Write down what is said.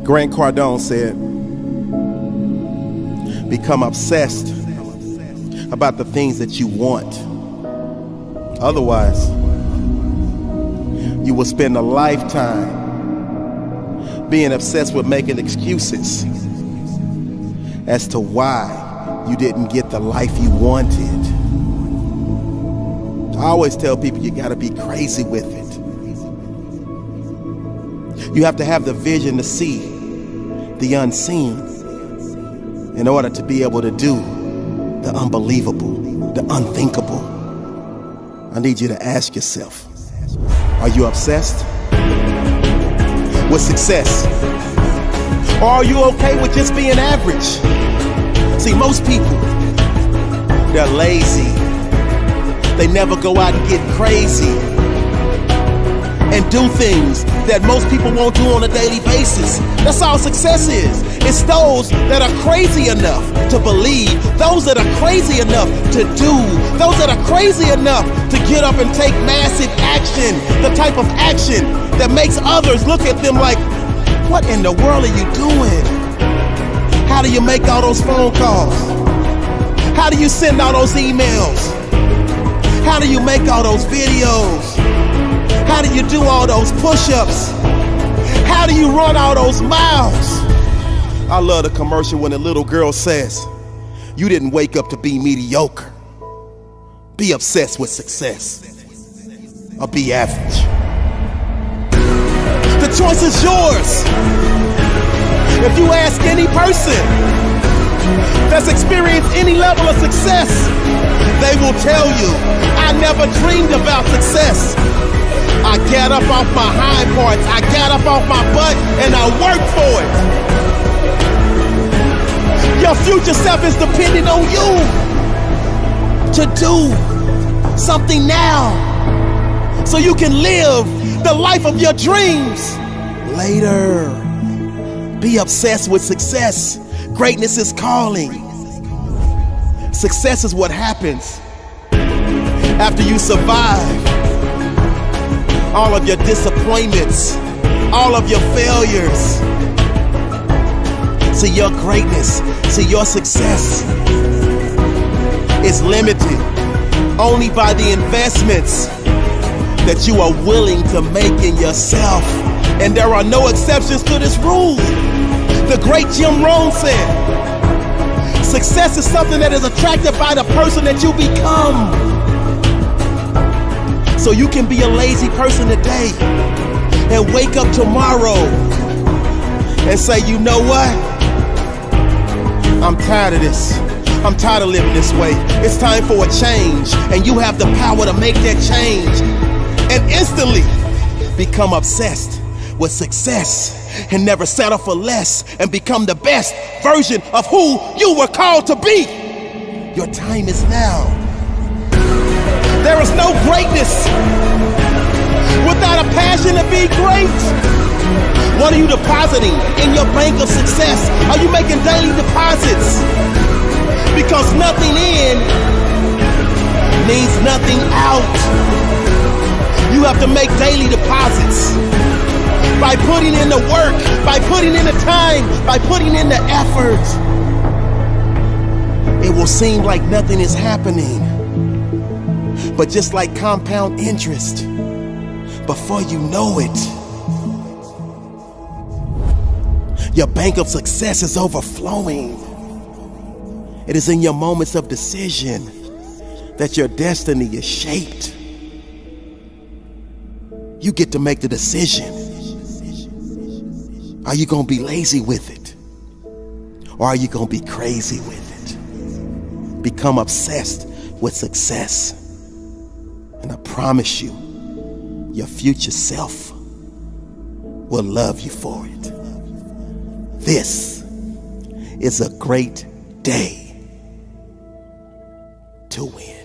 Grant Cardone said, become obsessed about the things that you want. Otherwise, you will spend a lifetime being obsessed with making excuses as to why you didn't get the life you wanted. I always tell people you gotta be crazy with it. You have to have the vision to see the unseen in order to be able to do the unbelievable, the unthinkable. I need you to ask yourself, are you obsessed with success? Or are you okay with just being average? See, most people, they're lazy. They never go out and get crazy and do things that most people won't do on a daily basis. That's all success is. It's those that are crazy enough to believe, those that are crazy enough to do, those that are crazy enough to get up and take massive action, the type of action that makes others look at them like, what in the world are you doing? How do you make all those phone calls? How do you send all those emails? How do you make all those videos? How do you do all those push-ups? How do you run all those miles? I love the commercial when the little girl says, you didn't wake up to be mediocre. Be obsessed with success, or be average. The choice is yours. If you ask any person that's experienced any level of success, they will tell you, I never dreamed about success. I got up off my hind parts, I got up off my butt, and I worked for it. Your future self is dependent on you to do something now so you can live the life of your dreams later. Be obsessed with success. Greatness is calling. Success is what happens after you survive all of your disappointments, all of your failures. See, your greatness, see, your success is limited only by the investments that you are willing to make in yourself. And there are no exceptions to this rule. The great Jim Rohn said, success is something that is attracted by the person that you become. So you can be a lazy person today and wake up tomorrow and say, you know what? I'm tired of this. I'm tired of living this way. It's time for a change. And you have the power to make that change and instantly become obsessed with success and never settle for less and become the best version of who you were called to be. Your time is now. There is no greatness without a passion to be great. What are you depositing in your bank of success? Are you making daily deposits? Because nothing in means nothing out. You have to make daily deposits by putting in the work, by putting in the time, by putting in the effort. It will seem like nothing is happening. But just like compound interest, before you know it, your bank of success is overflowing. It is in your moments of decision that your destiny is shaped. You get to make the decision. Are you gonna be lazy with it? Or are you gonna be crazy with it? Become obsessed with success. And I promise you, your future self will love you for it. This is a great day to win.